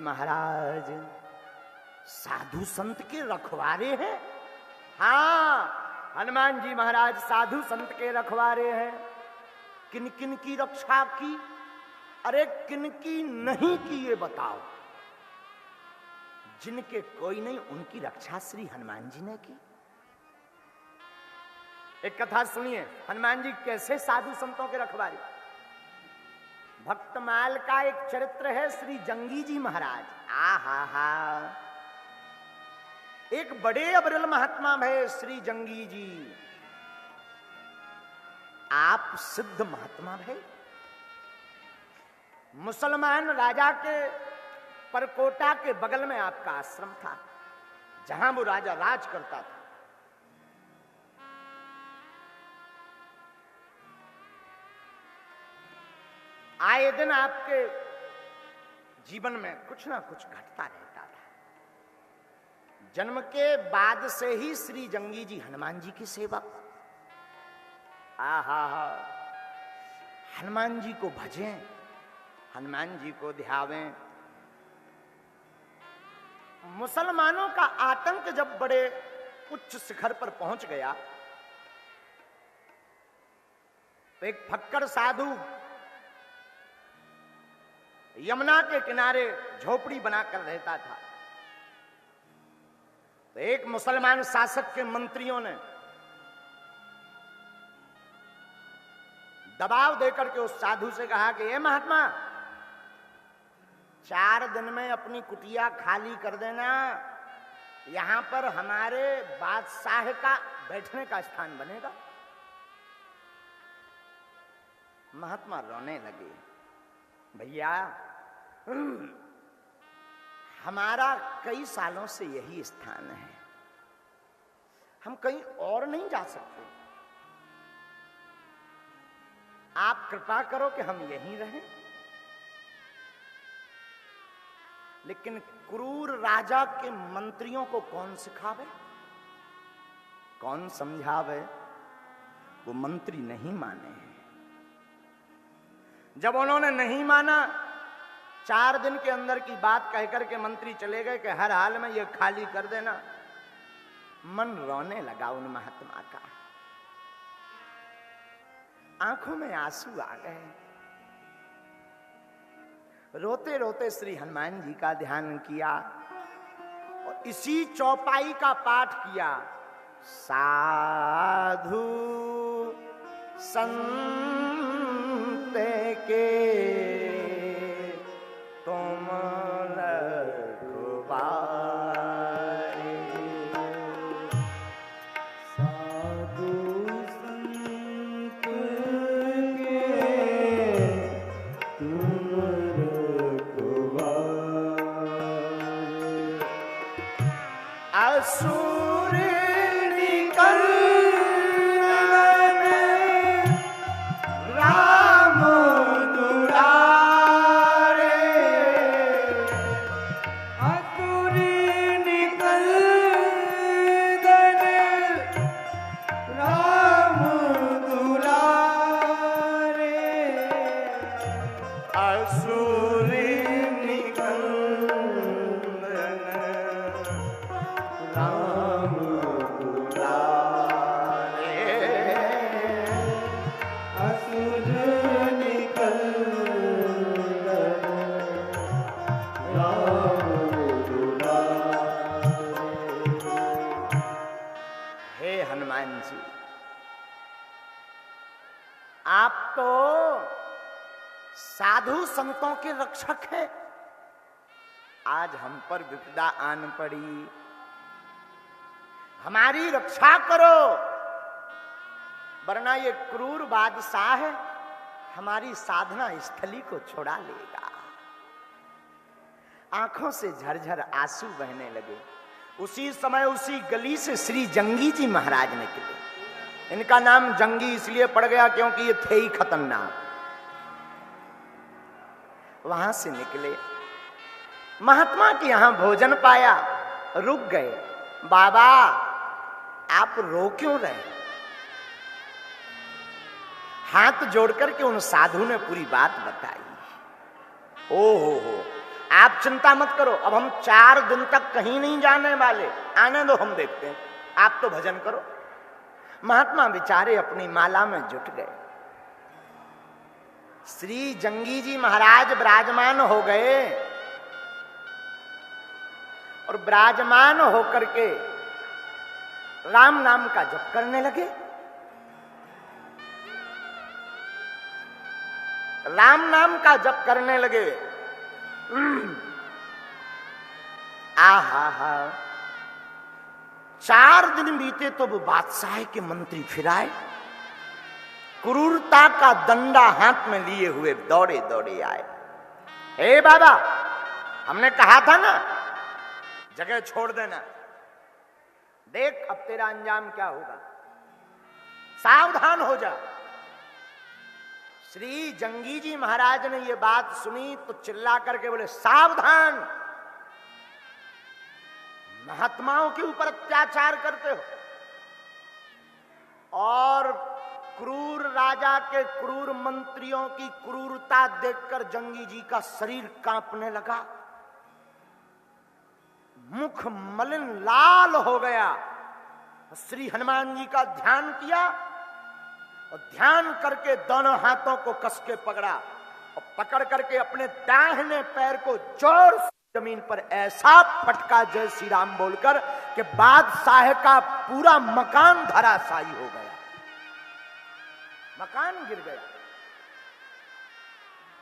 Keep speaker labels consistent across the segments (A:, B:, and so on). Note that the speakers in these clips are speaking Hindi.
A: महाराज साधु संत के रखवारे हैं। हाँ, हनुमान जी महाराज साधु संत के रखवारे हैं। किन किन की रक्षा की? अरे किन की नहीं की ये बताओ। जिनके कोई नहीं उनकी रक्षा श्री हनुमान जी ने की। एक कथा सुनिए, हनुमान जी कैसे साधु संतों के रखवारे। भक्तमाल का एक चरित्र है श्री जंगी जी महाराज। आहा, एक बड़े अबरल महात्मा है श्री जंगी जी। आप सिद्ध महात्मा है। मुसलमान राजा के परकोटा के बगल में आपका आश्रम था, जहां वो राजा राज करता था। आए दिन आपके जीवन में कुछ ना कुछ घटता रहता था। जन्म के बाद से ही श्री जंगी जी हनुमान जी की सेवा। आहा, हनुमान जी को भजें, हनुमान जी को ध्यावें। मुसलमानों का आतंक जब बड़े उच्च शिखर पर पहुंच गया तो एक फक्कड़ साधु यमुना के किनारे झोपड़ी बनाकर रहता था। तो एक मुसलमान शासक के मंत्रियों ने दबाव देकर के उस साधु से कहा कि ये महात्मा 4 दिन में अपनी कुटिया खाली कर देना, यहां पर हमारे बादशाह का बैठने का स्थान बनेगा। महात्मा रोने लगे, भैया हमारा कई सालों से यही स्थान है, हम कहीं और नहीं जा सकते। आप कृपा करो कि हम यहीं रहें। लेकिन क्रूर राजा के मंत्रियों को कौन सिखावे, कौन समझावे? वो मंत्री नहीं माने हैं। जब उन्होंने नहीं माना, 4 दिन के अंदर की बात कहकर के मंत्री चले गए कि हर हाल में ये खाली कर देना। मन रोने लगा उन महात्मा का, आंखों में आंसू आ गए। रोते रोते श्री हनुमान जी का ध्यान किया और इसी चौपाई का पाठ किया। साधु संत के तुम रखवारे, साधु संत के तुम असुर निकल राम दुलारे, असुर निकल राम दुलारे, असुर निकल राम दुलारे, असुर निकल राम दुलारे। हे हनुमान जी, आप तो साधु संतों के रक्षक हैं। आज हम पर विपदा आन पड़ी, हमारी रक्षा करो, वरना ये क्रूर बादशाह हमारी साधना स्थली को छुड़ा लेगा। आंखों से झरझर आंसू बहने लगे। उसी समय उसी गली से श्री जंगी जी महाराज निकले। इनका नाम जंगी इसलिए पड़ गया क्योंकि ये थे ही खतरनाक। वहां से निकले, महात्मा के यहां भोजन पाया, रुक गए। बाबा आप रो क्यों रहे? हाथ जोड़कर के उन साधु ने पूरी बात बताई। ओ हो, आप चिंता मत करो, अब हम 4 दिन तक कहीं नहीं जाने वाले, आने दो, हम देखते हैं, आप तो भजन करो। महात्मा बेचारे अपनी माला में जुट गए। श्री जंगी जी महाराज विराजमान हो गए और विराजमान होकर के राम नाम का जप करने लगे। राम नाम का जप करने लगे। आहा हा, 4 दिन बीते तो वो बादशाह के मंत्री फिर आए, क्रूरता का दंडा हाथ में लिए हुए दौड़े दौड़े आए। हे बाबा, हमने कहा था ना जगह छोड़ देना, देख अब तेरा अंजाम क्या होगा, सावधान हो जा। श्री जंगी जी महाराज ने ये बात सुनी तो चिल्ला करके बोले, सावधान, महात्माओं के ऊपर अत्याचार करते हो। और क्रूर राजा के क्रूर मंत्रियों की क्रूरता देखकर जंगी जी का शरीर कांपने लगा, मुख मलिन लाल हो गया। श्री हनुमान जी का ध्यान किया और ध्यान करके दोनों हाथों को कस के पकड़ा और पकड़ करके अपने दाहिने पैर को जोर से जमीन पर ऐसा फटका जय श्री राम बोलकर कि बादशाह का पूरा मकान धराशायी हो गया, मकान गिर गया।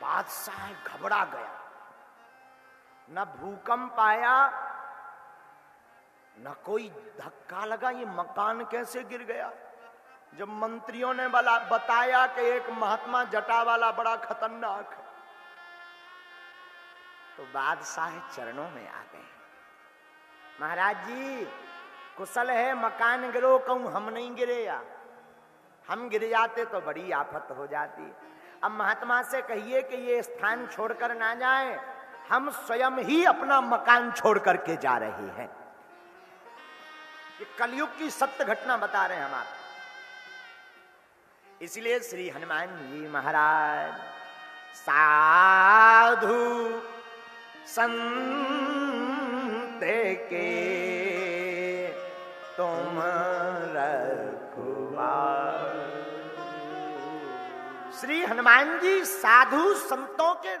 A: बादशाह घबरा गया, न भूकंप आया न कोई धक्का लगा, ये मकान कैसे गिर गया। जब मंत्रियों ने बताया कि एक महात्मा जटा वाला बड़ा खतरनाक है, तो बादशाह चरणों में आ गए। महाराज जी कुशल है, मकान गिरो, कहूं हम नहीं गिरे, या हम गिर जाते तो बड़ी आफत हो जाती। अब महात्मा से कहिए कि ये स्थान छोड़कर ना जाए, हम स्वयं ही अपना मकान छोड़ करके जा रहे हैं। ये कलयुग की सत्य घटना बता रहे हैं हम आपको। इसलिए श्री हनुमान जी महाराज साधु संत के तुम रखवारे। श्री हनुमान जी साधु संतों के